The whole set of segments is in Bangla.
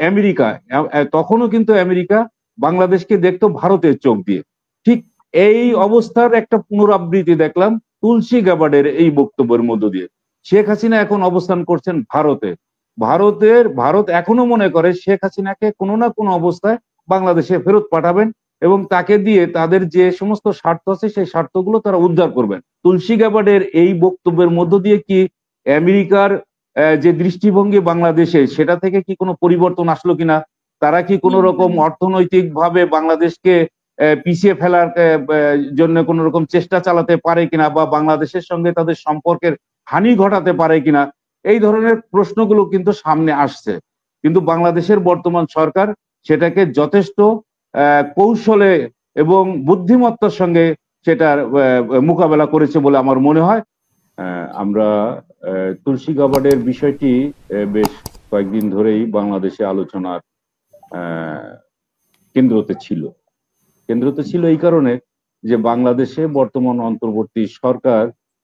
আমেরিকা, তখনও কিন্তু আমেরিকা বাংলাদেশকে দেখতো ভারতের চোখ দিয়ে। ঠিক এই অবস্থার একটা পুনরাবৃত্তি দেখলাম তুলসী গাবার্ডের এই বক্তব্যের মধ্য দিয়ে। শেখ হাসিনা এখন অবস্থান করছেন ভারতে। ভারত এখনো মনে করে শেখ হাসিনাকে কোনো না কোনো অবস্থায় বাংলাদেশে ফেরত পাঠাবেন এবং তাকে দিয়ে তাদের যে সমস্ত স্বার্থ আছে সেই স্বার্থগুলো তারা উদ্ধার করবেন। তুলসী গাবার্ডের এই বক্তব্যের মধ্য দিয়ে কি আমেরিকার যে দৃষ্টিভঙ্গি বাংলাদেশে সেটা থেকে কি কোনো পরিবর্তন আসলো কিনা? তারা কি কোনো রকম অর্থনৈতিক ভাবে বাংলাদেশকে পিছিয়ে ফেলার জন্য কোন রকম চেষ্টা চালাতে পারে কিনা, বা বাংলাদেশের সঙ্গে তাদের সম্পর্কের হানি ঘটাতে পারে কিনা, এই ধরনের প্রশ্নগুলো কিন্তু সামনে আসছে। কিন্তু বাংলাদেশের বর্তমান সরকার সেটাকে যথেষ্ট কৌশলে এবং বুদ্ধিমত্তার সঙ্গে সেটার মোকাবেলা করেছে বলে আমার মনে হয়। আমরা তুলসী গাবার্ডের বিষয়টি বেশ কয়েকদিন ধরেই বাংলাদেশে আলোচনার কেন্দ্রতে ছিল এই কারণে যে বাংলাদেশে বর্তমান অন্তর্বর্তী সরকার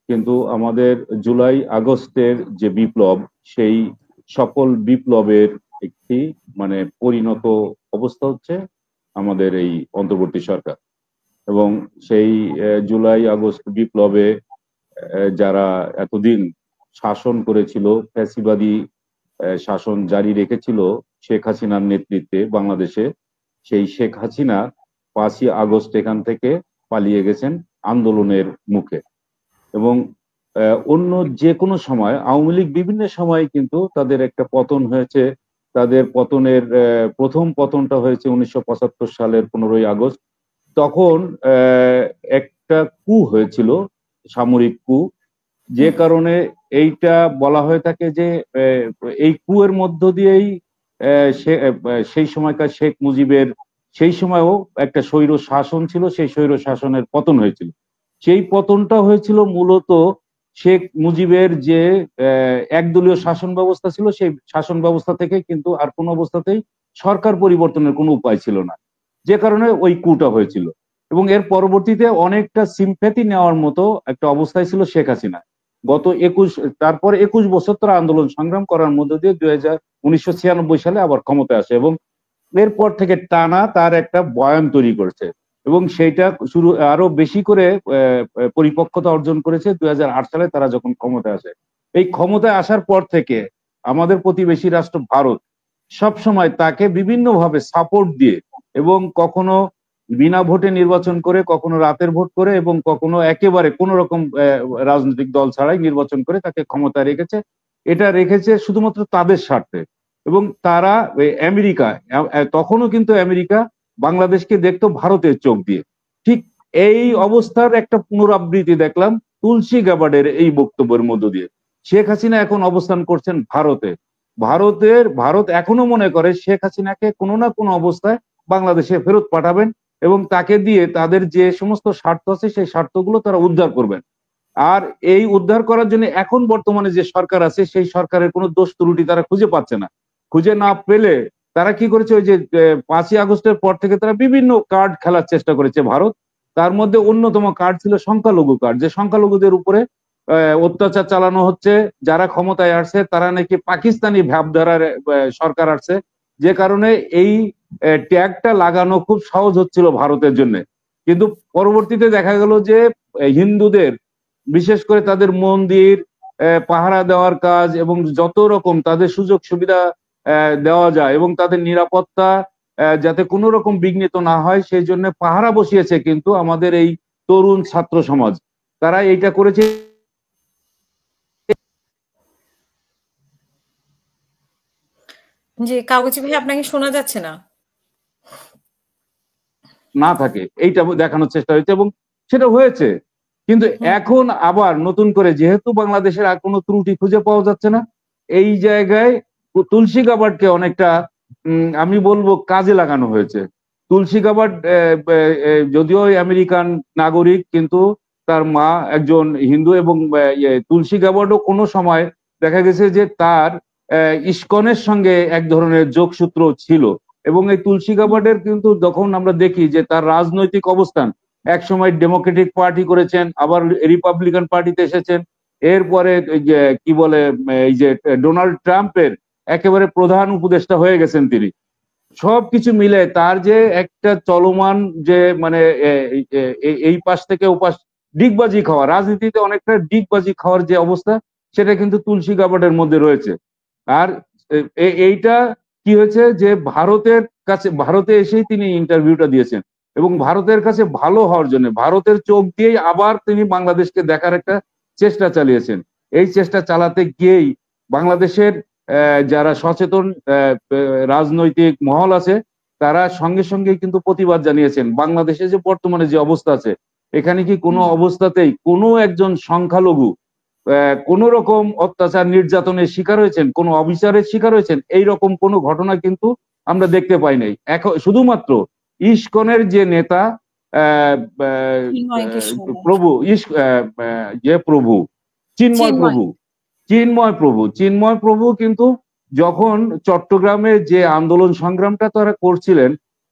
কিন্তু আমাদের জুলাই আগস্টের যে বিপ্লব, সেই সকল বিপ্লবের একটি মানে পরিণত অবস্থা হচ্ছে আমাদের এই অন্তর্বর্তী সরকার। এবং সেই জুলাই আগস্ট বিপ্লবে যারা এতদিন শাসন করেছিল, ফ্যাসিবাদী শাসন জারি রেখেছিল শেখ হাসিনার নেতৃত্বে বাংলাদেশে, সেই শেখ হাসিনা 5ই আগস্ট এখান থেকে পালিয়ে গেছেন আন্দোলনের মুখে। এবং অন্য যে কোনো সময় আওয়ামী লীগ বিভিন্ন সময় কিন্তু তাদের একটা পতন হয়েছে। তাদের পতনের প্রথম পতনটা হয়েছে 1975 সালের 15ই আগস্ট। তখন একটা কু হয়েছিল, সামরিক কু, যে কারণে এইটা বলা হয়ে থাকে যে এই কুয়ের মধ্য দিয়েই সেই সময়কার শেখ মুজিবের সেই সময়ও একটা স্বৈর শাসন ছিল, সেই স্বৈর শাসনের পতন হয়েছিল। সেই পতনটা হয়েছিল মূলত শেখ মুজিবের যে একদলীয় শাসন ব্যবস্থা ছিল, সেই শাসন ব্যবস্থা থেকে কিন্তু আর কোনো অবস্থাতেই সরকার পরিবর্তনের কোনো উপায় ছিল না, যে কারণে ওই কুটা হয়েছিল। এবং এর পরবর্তীতে অনেকটা সিম্প্যাথি নেওয়ার মতো একটা অবস্থায় ছিল শেখ হাসিনা। তারপর 21 বছর তারা আন্দোলন সংগ্রাম করার মধ্য দিয়ে 1996 সালে আবার ক্ষমতায় আসে এবং এরপর থেকে টানা তার একটা বয়ান তৈরি করেছে এবং সেইটা আরো বেশি করে পরিপক্কতা অর্জন করেছে 2008 সালে তারা যখন ক্ষমতায় আসে। এই ক্ষমতায় আসার পর থেকে আমাদের প্রতিবেশী রাষ্ট্র ভারত সবসময় তাকে বিভিন্নভাবে সাপোর্ট দিয়ে এবং কখনো বিনা ভোটে নির্বাচন করে, কখনো রাতের ভোট করে এবং কখনো একেবারে কোন রকম রাজনৈতিক দল ছাড়াই নির্বাচন করে তাকে ক্ষমতায় রেখেছে। এটা রেখেছে শুধুমাত্র তাদের স্বার্থে। এবং তারা আমেরিকা, তখনও কিন্তু আমেরিকা বাংলাদেশকে দেখতো ভারতের চোখ দিয়ে। ঠিক এই অবস্থার একটা পুনরাবৃত্তি দেখলাম তুলসী গাবার্ডের এই বক্তব্যের মধ্য দিয়ে। শেখ হাসিনা এখন অবস্থান করছেন ভারতে। ভারত এখনো মনে করে শেখ হাসিনাকে কোনো না কোনো অবস্থায় বাংলাদেশে ফেরত পাঠাবেন এবং তাকে দিয়ে তাদের যে সমস্ত স্বার্থ আছে সেই স্বার্থগুলো তারা উদ্ধার করবেন। আর এই উদ্ধার করার জন্য এখন বর্তমানে যে সরকার আছে সেই সরকারের কোনো দোষ ত্রুটি তারা খুঁজে পাচ্ছে না। খুঁজে না পেলে তারা কি করেছে, ওই যে 5ই আগস্টের পর থেকে তারা বিভিন্ন কার্ড খেলার চেষ্টা করেছে ভারত। তার মধ্যে অন্যতম কার্ড ছিল সংখ্যালঘু কার্ড, যে সংখ্যালঘুদের উপরে অত্যাচার চালানো হচ্ছে। যারা ক্ষমতায় আসছে তারা নাকি পাকিস্তানি ভাবধারার সরকার আসছে, যে কারণে এই ট্যাগটা লাগানো খুব সহজ হচ্ছিল ভারতের জন্য। কিন্তু পরবর্তীতে দেখা গেল যে হিন্দুদের, বিশেষ করে তাদের মন্দির পাহারা দেওয়ার কাজ এবং যত রকম তাদের সুযোগ সুবিধা দেওয়া যায় এবং তাদের নিরাপত্তা যাতে কোনো রকম বিঘ্নিত না হয় সেই জন্য পাহারা বসিয়েছে কিন্তু আমাদের এই তরুণ ছাত্র সমাজ। তারা এইটা করেছে। জি কাগজি ভাই, আপনাকে শোনা যাচ্ছে না। না থাকে এইটা দেখানোর চেষ্টা হয়েছে এবং সেটা হয়েছে। কিন্তু এখন আবার নতুন করে যেহেতু বাংলাদেশের আর কোনো ত্রুটি খুঁজে পাওয়া যাচ্ছে না, এই জায়গায় তুলসী গাবার্ডকে অনেকটা আমি বলবো কাজে লাগানো হয়েছে। তুলসী গাবার্ড যদিও আমেরিকান নাগরিক, কিন্তু তার মা একজন হিন্দু এবং তুলসী গাবার্ডও কোনো সময় দেখা গেছে যে তার ইস্কনের সঙ্গে এক ধরনের যোগসূত্র ছিল। এবং এই তুলসী গাবার্ডের কিন্তু যখন আমরা দেখি যে তার রাজনৈতিক অবস্থান, এক সময় ডেমোক্রেটিক পার্টি করেছেন, আবার রিপাবলিকান পার্টিতে এসেছেন, এরপরে কি বলে এই যে ডোনাল্ড ট্রাম্পের একেবারে প্রধান উপদেষ্টা হয়ে গেছেন তিনি। সবকিছু মিলে তার যে একটা চলমান যে মানে এই পাশ থেকে ও পাশ ডিগবাজি খাওয়া, রাজনীতিতে অনেকটা ডিগবাজি খাওয়ার যে অবস্থা, সেটা কিন্তু তুলসী গাবার্ডের মধ্যে রয়েছে। আর এইটা কি হয়েছে যে ভারতের কাছে, ভারতে এসেই তিনি ইন্টারভিউটা দিয়েছেন এবং ভারতের কাছে ভালো হওয়ার জন্য ভারতের চোখ দিয়েই আবার তিনি বাংলাদেশকে দেখার একটা চেষ্টা চালিয়েছেন। এই চেষ্টা চালাতে গিয়েই বাংলাদেশের যারা সচেতন রাজনৈতিক মহল আছে, তারা সঙ্গে সঙ্গে কিন্তু প্রতিবাদ জানিয়েছেন। বাংলাদেশে যে বর্তমানে যে অবস্থা আছে, এখানে কি কোনো অবস্থাতেই কোনো একজন সংখ্যালঘু কোন রকম অত্যাচার নির্যাতনের শিকার হয়েছেন, কোন অবিচারের শিকার হয়েছেন, এইরকম কোনো ঘটনা কিন্তু আমরা দেখতে পাই নাই। এখন শুধুমাত্র ইস্কনের যে নেতা প্রভু প্রভু চিন্ময় প্রভু কিন্তু যখন চট্টগ্রামে যে আন্দোলন সংগ্রামটা তারা করছিলেন,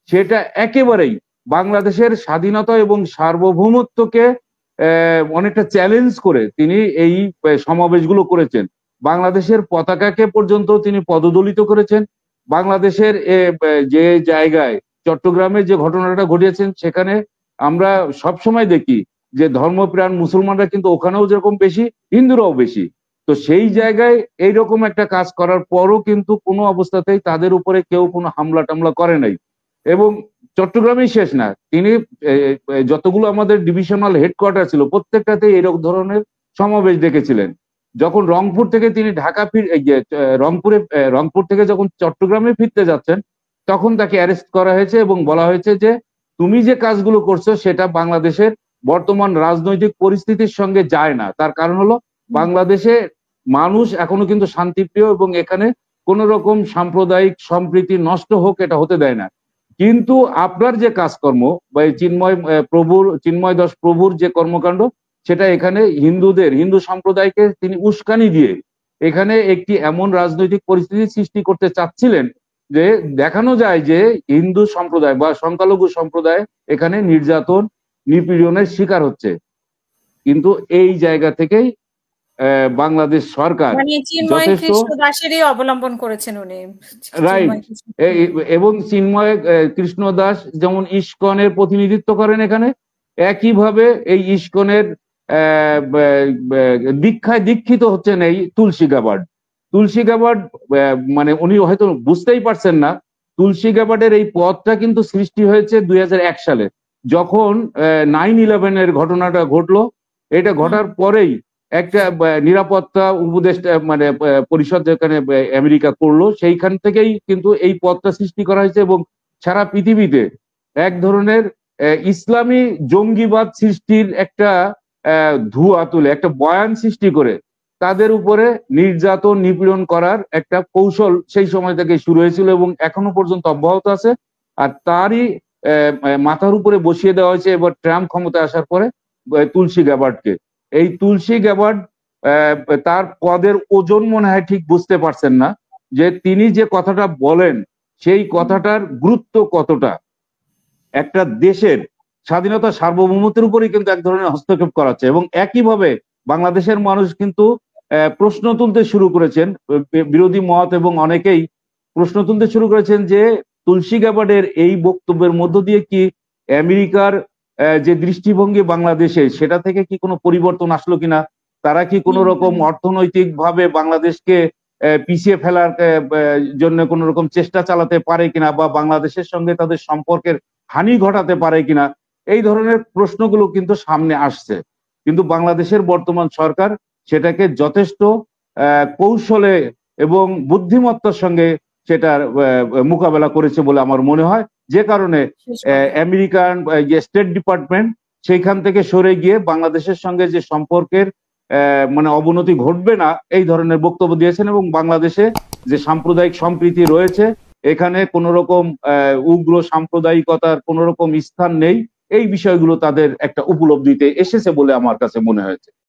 সেটা একেবারেই বাংলাদেশের স্বাধীনতা এবং সার্বভৌমত্বকে অনেকটা চ্যালেঞ্জ করে তিনি এই সমাবেশগুলো করেছেন। বাংলাদেশের পতাকাকে পর্যন্ত তিনি পদদলিত করেছেন। বাংলাদেশের যে জায়গায় চট্টগ্রামে যে ঘটনাটা ঘটিয়েছেন, সেখানে আমরা সবসময় দেখি যে ধর্মপ্রাণ মুসলমানরা কিন্তু ওখানেও যেরকম বেশি, হিন্দুরাও বেশি। তো সেই জায়গায় এইরকম একটা কাজ করার পরও কিন্তু কোনো অবস্থাতেই তাদের উপরে কেউ কোনো হামলা টামলা করে নাই। এবং চট্টগ্রামেই শেষ না, তিনি যতগুলো আমাদের ডিভিশনাল হেডকোয়ার্টার ছিল প্রত্যেকটাতে এরকম ধরনের সমাবেশ দেখেছিলেন। যখন রংপুর থেকে তিনি রংপুর থেকে যখন চট্টগ্রামে ফিরতে যাচ্ছেন, তখন তাকে অ্যারেস্ট করা হয়েছে এবং বলা হয়েছে যে তুমি যে কাজগুলো করছো সেটা বাংলাদেশের বর্তমান রাজনৈতিক পরিস্থিতির সঙ্গে যায় না। তার কারণ হলো বাংলাদেশে মানুষ এখনো কিন্তু শান্তিপ্রিয় এবং এখানে কোন রকম সাম্প্রদায়িক সম্প্রীতি নষ্ট হোক এটা হতে দেয় না। কিন্তু আপনার যে কাজকর্ম বা চিন্ময় দাস প্রভুর যে কর্মকাণ্ড, সেটা এখানে হিন্দু সম্প্রদায়কে তিনি উস্কানি দিয়ে এখানে একটি এমন রাজনৈতিক পরিস্থিতি সৃষ্টি করতে চাচ্ছিলেন যে দেখানো যায় যে হিন্দু সম্প্রদায় বা সংখ্যালঘু সম্প্রদায় এখানে নির্যাতন নিপীড়নের শিকার হচ্ছে। কিন্তু এই জায়গা থেকেই বাংলাদেশ সরকার যথেষ্ট দাসেরই অবলম্বন করেছেন উনি, রাইট। এবং চিন্ময় কৃষ্ণ দাস যেমন ইস্কনের প্রতিনিধিত্ব করেন এখানে, একইভাবে এই ইস্কনের দীক্ষায় দীক্ষিত হচ্ছেন এই তুলসী গাবার্ড। মানে উনি হয়তো বুঝতেই পারছেন না, তুলসী গাবার্ডের এই পদটা কিন্তু সৃষ্টি হয়েছে 2001 সালে, যখন 9/11 ঘটনাটা ঘটলো। এটা ঘটার পরেই একটা নিরাপত্তা উপদেষ্টা মানে পরিষদ যেখানে আমেরিকা করলো, সেইখান থেকেই কিন্তু এই পদটা সৃষ্টি করা হয়েছে এবং সারা পৃথিবীতে এক ধরনের ইসলামী জঙ্গিবাদ সৃষ্টির একটা ধোঁয়া তুলে, একটা বয়ান সৃষ্টি করে তাদের উপরে নির্যাতন নিপীড়ন করার একটা কৌশল সেই সময় থেকে শুরু হয়েছিল এবং এখনো পর্যন্ত অব্যাহত আছে। আর তারই মাথার উপরে বসিয়ে দেওয়া হয়েছে এবার ট্রাম্প ক্ষমতায় আসার পরে তুলসী গাবার্ডকে। এই তুলসী গাবার্ড তার পদের ওজন মনে হয় ঠিক বুঝতে পারছেন না যে তিনি যে কথাটা বলেন সেই কথাটার গুরুত্ব কতটা। একটা দেশের স্বাধীনতা সার্বভৌমত্বের উপরেই কিন্তু এক ধরনের হস্তক্ষেপ করাচ্ছে এবং একইভাবে বাংলাদেশের মানুষ কিন্তু প্রশ্ন তুলতে শুরু করেছেন, বিরোধী মত এবং অনেকেই প্রশ্ন তুলতে শুরু করেছেন যে তুলসী গাবার্ডের এই বক্তব্যের মধ্য দিয়ে কি আমেরিকার যে দৃষ্টিভঙ্গি বাংলাদেশে সেটা থেকে কি কোনো পরিবর্তন আসলো কিনা, তারা কি কোনো রকম অর্থনৈতিক ভাবে বাংলাদেশকে পিছিয়ে ফেলার জন্য কোন রকম চেষ্টা চালাতে পারে কিনা বা বাংলাদেশের সঙ্গে তাদের সম্পর্কের হানি ঘটাতে পারে কিনা, এই ধরনের প্রশ্নগুলো কিন্তু সামনে আসছে। কিন্তু বাংলাদেশের বর্তমান সরকার সেটাকে যথেষ্ট কৌশলে এবং বুদ্ধিমত্তার সঙ্গে সেটার মোকাবেলা করেছে বলে আমার মনে হয়, যে কারণে আমেরিকান যে স্টেট ডিপার্টমেন্ট সেইখান থেকে সরে গিয়ে বাংলাদেশের সঙ্গে যে সম্পর্কের মানে অবনতি ঘটবে না এই ধরনের বক্তব্য দিয়েছেন এবং বাংলাদেশে যে সাম্প্রদায়িক সম্প্রীতি রয়েছে এখানে কোন রকম উগ্র সাম্প্রদায়িকতার কোন রকম স্থান নেই, এই বিষয়গুলো তাদের একটা উপলব্ধিতে এসেছে বলে আমার কাছে মনে হয়েছে।